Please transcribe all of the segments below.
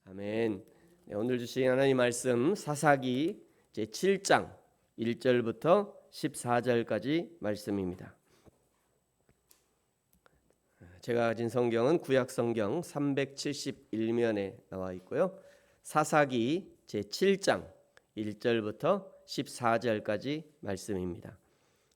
아멘. 네, 오늘 주신 하나님 말씀 사사기 제7장 1절부터 14절까지 말씀입니다. 제가 가진 성경은 구약 성경 371면에 나와 있고요. 사사기 제7장 1절부터 14절까지 말씀입니다.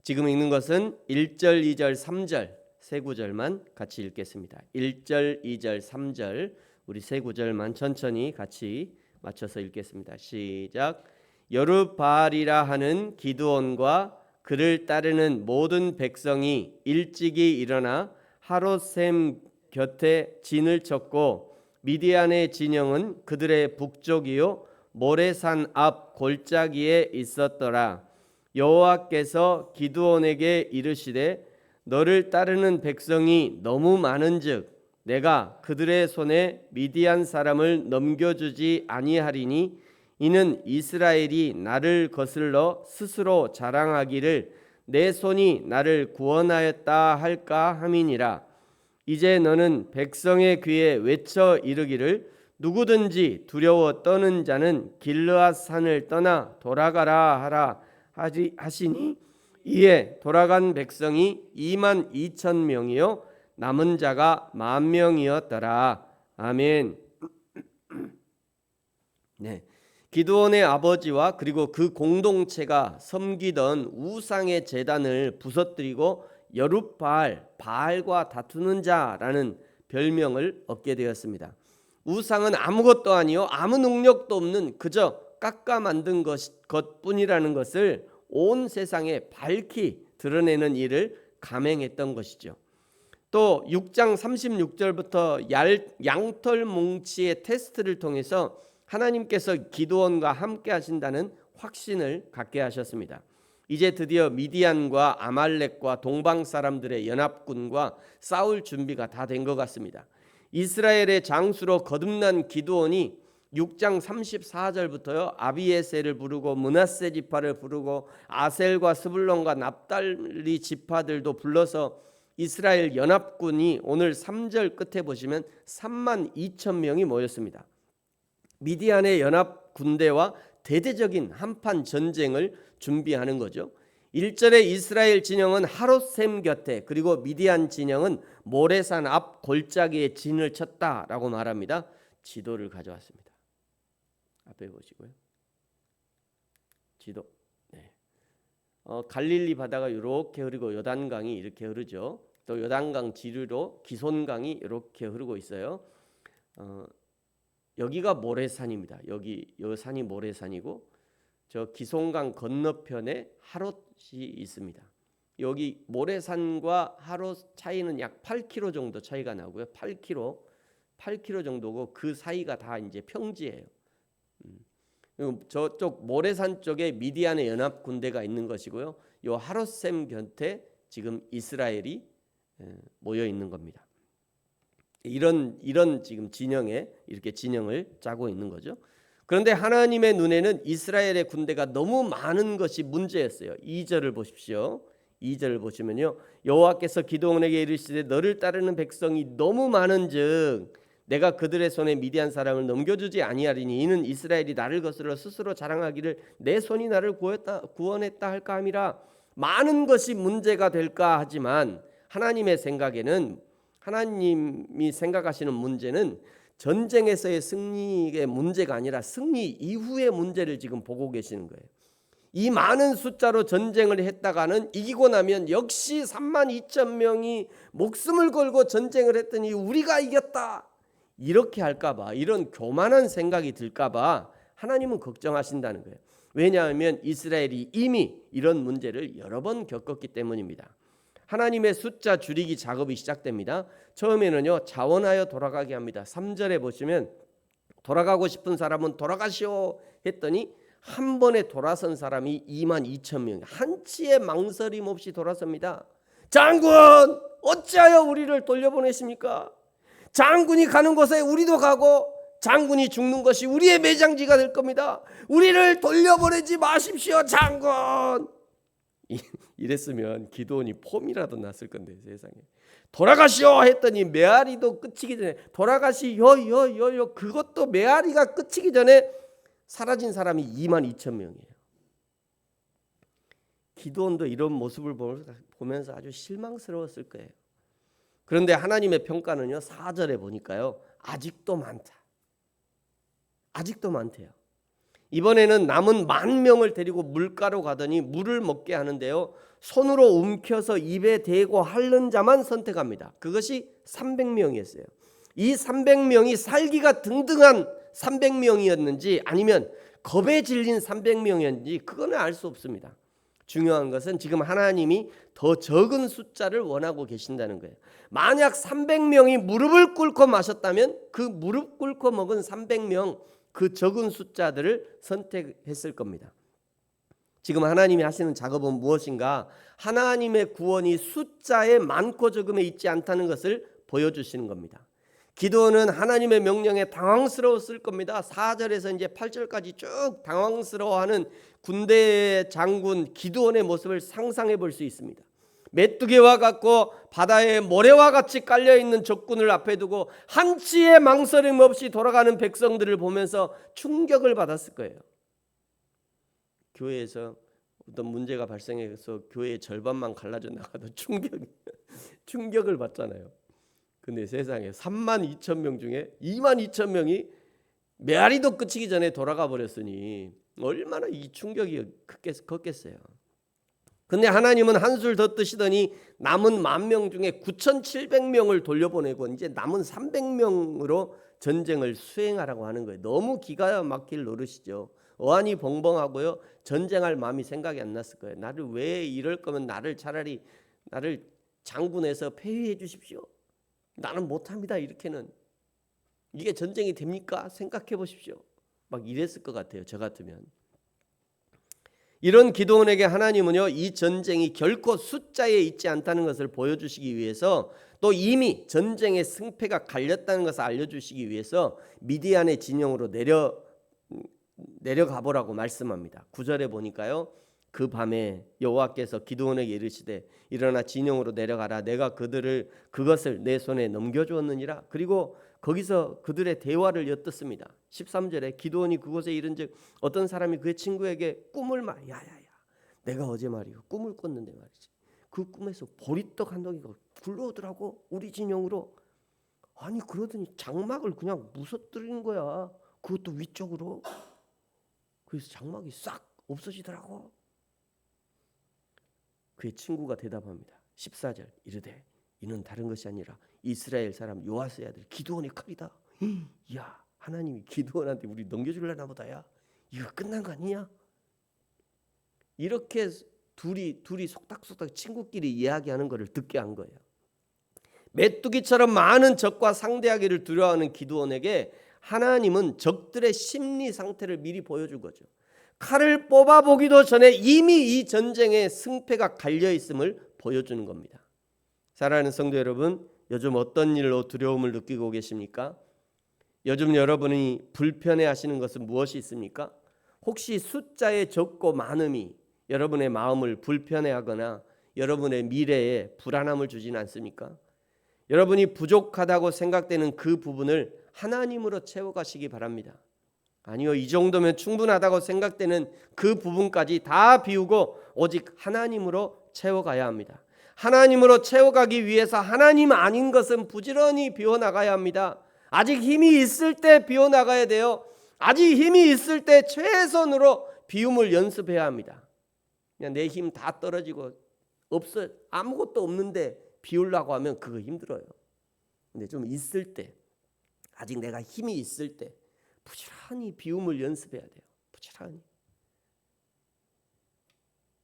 지금 읽는 것은 1절, 2절, 3절 세 구절만 같이 읽겠습니다. 1절, 2절, 3절 우리 세 구절만 천천히 같이 맞춰서 읽겠습니다. 시작. 여룹바알이라 하는 기드온과 그를 따르는 모든 백성이 일찍이 일어나 하롯셈 곁에 진을 쳤고 미디안의 진영은 그들의 북쪽이요 모레산 앞 골짜기에 있었더라. 여호와께서 기드온에게 이르시되 너를 따르는 백성이 너무 많은즉 내가 그들의 손에 미디안 사람을 넘겨주지 아니하리니 이는 이스라엘이 나를 거슬러 스스로 자랑하기를 내 손이 나를 구원하였다 할까 함이니라. 이제 너는 백성의 귀에 외쳐 이르기를 누구든지 두려워 떠는 자는 길르앗 산을 떠나 돌아가라 하라 하시니 이에 돌아간 백성이 22,000명이요 남은 자가 10,000명이었더라. 아멘. 네, 기드온의 아버지와 그리고 그 공동체가 섬기던 우상의 제단을 부서뜨리고 여룹바알, 바알과 다투는 자라는 별명을 얻게 되었습니다. 우상은 아무것도 아니요 아무 능력도 없는 그저 깎아 만든 것뿐이라는 것을 온 세상에 밝히 드러내는 일을 감행했던 것이죠. 또 6장 36절부터 양털 뭉치의 테스트를 통해서 하나님께서 기드온과 함께 하신다는 확신을 갖게 하셨습니다. 이제 드디어 미디안과 아말렉과 동방 사람들의 연합군과 싸울 준비가 다 된 것 같습니다. 이스라엘의 장수로 거듭난 기드온이 6장 34절부터요 아비에셀을 부르고 므낫세 지파를 부르고 아셀과 스불론과 납달리 지파들도 불러서 이스라엘 연합군이 오늘 3절 끝에 보시면 32,000명이 모였습니다. 미디안의 연합 군대와 대대적인 한판 전쟁을 준비하는 거죠. 1절에 이스라엘 진영은 하롯셈 곁에 그리고 미디안 진영은 모레산 앞 골짜기에 진을 쳤다라고 말합니다. 지도를 가져왔습니다. 앞에 보시고요. 지도. 네. 갈릴리 바다가 이렇게 흐르고 요단강이 이렇게 흐르죠. 또 요단강 지류로 기손강이 이렇게 흐르고 있어요. 여기가 모래산입니다. 이 산이 모래산이고 저 기손강 건너편에 하롯이 있습니다. 여기 모래산과 하롯 차이는 약 8km 정도 차이가 나고요. 8km 정도고 그 사이가 다 이제 평지예요. 저쪽 모래산 쪽에 미디안의 연합 군대가 있는 것이고요. 요 하롯셈 곁에 지금 이스라엘이 모여 있는 겁니다. 이런 지금 진영에 이렇게 진영을 짜고 있는 거죠. 그런데 하나님의 눈에는 이스라엘의 군대가 너무 많은 것이 문제였어요. 2절을 보십시오. 2절을 보시면요. 여호와께서 기드온에게 이르시되 너를 따르는 백성이 너무 많은즉 내가 그들의 손에 미디안 사람을 넘겨주지 아니하리니 이는 이스라엘이 나를 거슬러 스스로 자랑하기를 내 손이 나를 구원했다 할까 함이라. 많은 것이 문제가 될까 하지만 하나님의 생각에는 하나님이 생각하시는 문제는 전쟁에서의 승리의 문제가 아니라 승리 이후의 문제를 지금 보고 계시는 거예요. 이 많은 숫자로 전쟁을 했다가는 이기고 나면 역시 32,000명이 목숨을 걸고 전쟁을 했더니 우리가 이겼다 이렇게 할까봐 이런 교만한 생각이 들까봐 하나님은 걱정하신다는 거예요. 왜냐하면 이스라엘이 이미 이런 문제를 여러 번 겪었기 때문입니다. 하나님의 숫자 줄이기 작업이 시작됩니다. 처음에는요 자원하여 돌아가게 합니다. 3절에 보시면 돌아가고 싶은 사람은 돌아가시오 했더니 한 번에 돌아선 사람이 22,000명 한치의 망설임 없이 돌아섭니다. 장군 어찌하여 우리를 돌려보내십니까? 장군이 가는 곳에 우리도 가고 장군이 죽는 것이 우리의 매장지가 될 겁니다. 우리를 돌려보내지 마십시오 장군. 이랬으면 기드온이 폼이라도 났을 건데 세상에. 돌아가시오 했더니 메아리도 끝이기 전에 돌아가시요 그것도 메아리가 끝이기 전에 사라진 사람이 22,000명이에요. 기드온도 이런 모습을 보면서 아주 실망스러웠을 거예요. 그런데 하나님의 평가는요, 4절에 보니까요, 아직도 많다. 아직도 많대요. 이번에는 남은 10,000명을 데리고 물가로 가더니 물을 먹게 하는데요, 손으로 움켜서 입에 대고 핥는 자만 선택합니다. 그것이 300명이었어요. 이 300명이 살기가 등등한 300명이었는지 아니면 겁에 질린 300명이었는지 그거는 알 수 없습니다. 중요한 것은 지금 하나님이 더 적은 숫자를 원하고 계신다는 거예요. 만약 300명이 무릎을 꿇고 마셨다면 그 무릎 꿇고 먹은 300명 그 적은 숫자들을 선택했을 겁니다. 지금 하나님이 하시는 작업은 무엇인가? 하나님의 구원이 숫자의 많고 적음에 있지 않다는 것을 보여주시는 겁니다. 기드온은 하나님의 명령에 당황스러웠을 겁니다. 4절에서 이제 8절까지 쭉 당황스러워하는 군대 장군 기드온의 모습을 상상해 볼 수 있습니다. 메뚜기와 같고 바다에 모래와 같이 깔려있는 적군을 앞에 두고 한치의 망설임 없이 돌아가는 백성들을 보면서 충격을 받았을 거예요. 교회에서 어떤 문제가 발생해서 교회의 절반만 갈라져 나가도 충격을 받잖아요. 근데 세상에 32,000명 중에 22,000명이 메아리도 끝이기 전에 돌아가 버렸으니 얼마나 이 충격이 컸겠어요. 근데 하나님은 한술 더 뜨시더니 남은 10,000명 중에 9,700명을 돌려보내고 이제 남은 300명으로 전쟁을 수행하라고 하는 거예요. 너무 기가 막힐 노릇이죠. 어안이 벙벙하고요. 전쟁할 마음이 생각이 안 났을 거예요. 나를 왜 이럴 거면 차라리 나를 장군에서 폐위해 주십시오. 나는 못합니다. 이렇게는 이게 전쟁이 됩니까? 생각해 보십시오. 막 이랬을 것 같아요. 저 같으면. 이런 기드온에게 하나님은요, 이 전쟁이 결코 숫자에 있지 않다는 것을 보여주시기 위해서 또 이미 전쟁의 승패가 갈렸다는 것을 알려주시기 위해서 미디안의 진영으로 내려가 보라고 말씀합니다. 9절에 보니까요, 그 밤에 여호와께서 기드온에게 이르시되 일어나 진영으로 내려가라. 내가 그것을 내 손에 넘겨주었느니라. 그리고 거기서 그들의 대화를 엿듣습니다. 13절에 기드온이 그곳에 이른즉 어떤 사람이 그의 친구에게 꿈을 야야야 내가 어제 말이요 꿈을 꿨는데 말이지 그 꿈에서 보리떡 한 덩이가 굴러오더라고 우리 진영으로. 아니 그러더니 장막을 그냥 무너뜨리는 거야. 그것도 위쪽으로. 그래서 장막이 싹 없어지더라고. 그의 친구가 대답합니다. 14절 이르되 이는 다른 것이 아니라 이스라엘 사람 요아스의 아들 기드온의 칼이다. 야 하나님이 기드온한테 우리 넘겨주려나 보다야. 이거 끝난 거 아니냐? 이렇게 둘이 속닥속닥 친구끼리 이야기하는 것을 듣게 한 거예요. 메뚜기처럼 많은 적과 상대하기를 두려워하는 기드온에게 하나님은 적들의 심리 상태를 미리 보여준 거죠. 칼을 뽑아보기도 전에 이미 이 전쟁의 승패가 갈려있음을 보여주는 겁니다. 사랑하는 성도 여러분, 요즘 어떤 일로 두려움을 느끼고 계십니까? 요즘 여러분이 불편해하시는 것은 무엇이 있습니까? 혹시 숫자의 적고 많음이 여러분의 마음을 불편해하거나 여러분의 미래에 불안함을 주지는 않습니까? 여러분이 부족하다고 생각되는 그 부분을 하나님으로 채워가시기 바랍니다. 아니요, 이 정도면 충분하다고 생각되는 그 부분까지 다 비우고 오직 하나님으로 채워가야 합니다. 하나님으로 채워가기 위해서 하나님 아닌 것은 부지런히 비워나가야 합니다. 아직 힘이 있을 때 비워나가야 돼요. 아직 힘이 있을 때 최선으로 비움을 연습해야 합니다. 그냥 내 힘 다 떨어지고 아무것도 없는데 비우려고 하면 그거 힘들어요. 근데 좀 있을 때, 아직 내가 힘이 있을 때 부지런히 비움을 연습해야 돼요. 부지런히.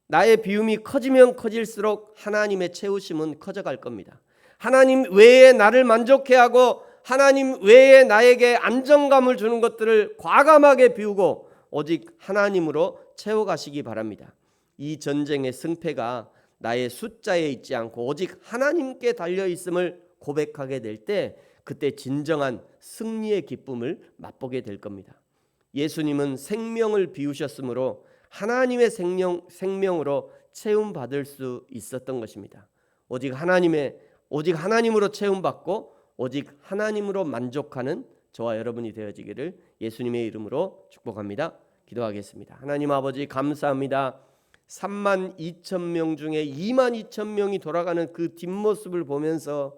나의 비움이 커지면 커질수록 하나님의 채우심은 커져갈 겁니다. 하나님 외에 나를 만족해 하고 하나님 외에 나에게 안정감을 주는 것들을 과감하게 비우고 오직 하나님으로 채워가시기 바랍니다. 이 전쟁의 승패가 나의 숫자에 있지 않고 오직 하나님께 달려있음을 고백하게 될 때 그때 진정한 승리의 기쁨을 맛보게 될 겁니다. 예수님은 생명을 비우셨으므로 하나님의 생명으로 채움받을 수 있었던 것입니다. 오직 하나님의 오직 하나님으로 채움받고 오직 하나님으로 만족하는 저와 여러분이 되어지기를 예수님의 이름으로 축복합니다. 기도하겠습니다. 하나님 아버지 감사합니다. 32,000명 중에 22,000명이 돌아가는 그 뒷모습을 보면서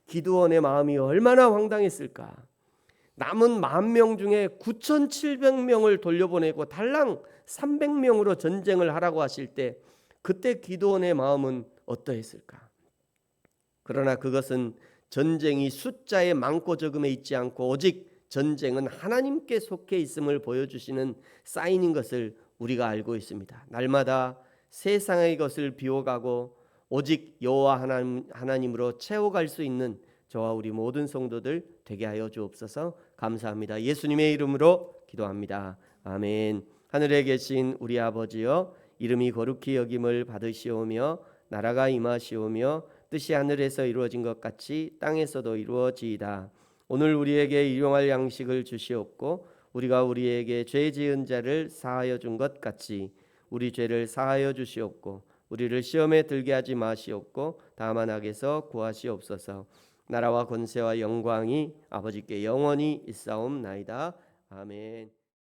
기드온의 마음이 얼마나 황당했을까. 남은 10,000명 중에 9,700명을 돌려보내고 달랑 300명으로 전쟁을 하라고 하실 때 그때 기드온의 마음은 어떠했을까. 그러나 그것은 전쟁이 숫자의 많고 적음에 있지 않고 오직 전쟁은 하나님께 속해 있음을 보여주시는 사인인 것을 우리가 알고 있습니다. 날마다 세상의 것을 비워가고 오직 여호와 하나님으로 채워갈 수 있는 저와 우리 모든 성도들 되게 하여 주옵소서. 감사합니다. 예수님의 이름으로 기도합니다. 아멘. 하늘에 계신 우리 아버지여, 이름이 거룩히 여김을 받으시오며 나라가 임하시오며 뜻이 하늘에서 이루어진 것 같이 땅에서도 이루어지이다. 오늘 우리에게 일용할 양식을 주시옵고 우리가 우리에게 죄 지은 자를 사하여 준 것 같이 우리 죄를 사하여 주시옵고 우리를 시험에 들게 하지 마시옵고 다만 악에서 구하시옵소서. 나라와 권세와 영광이 아버지께 영원히 있사옵나이다. 아멘.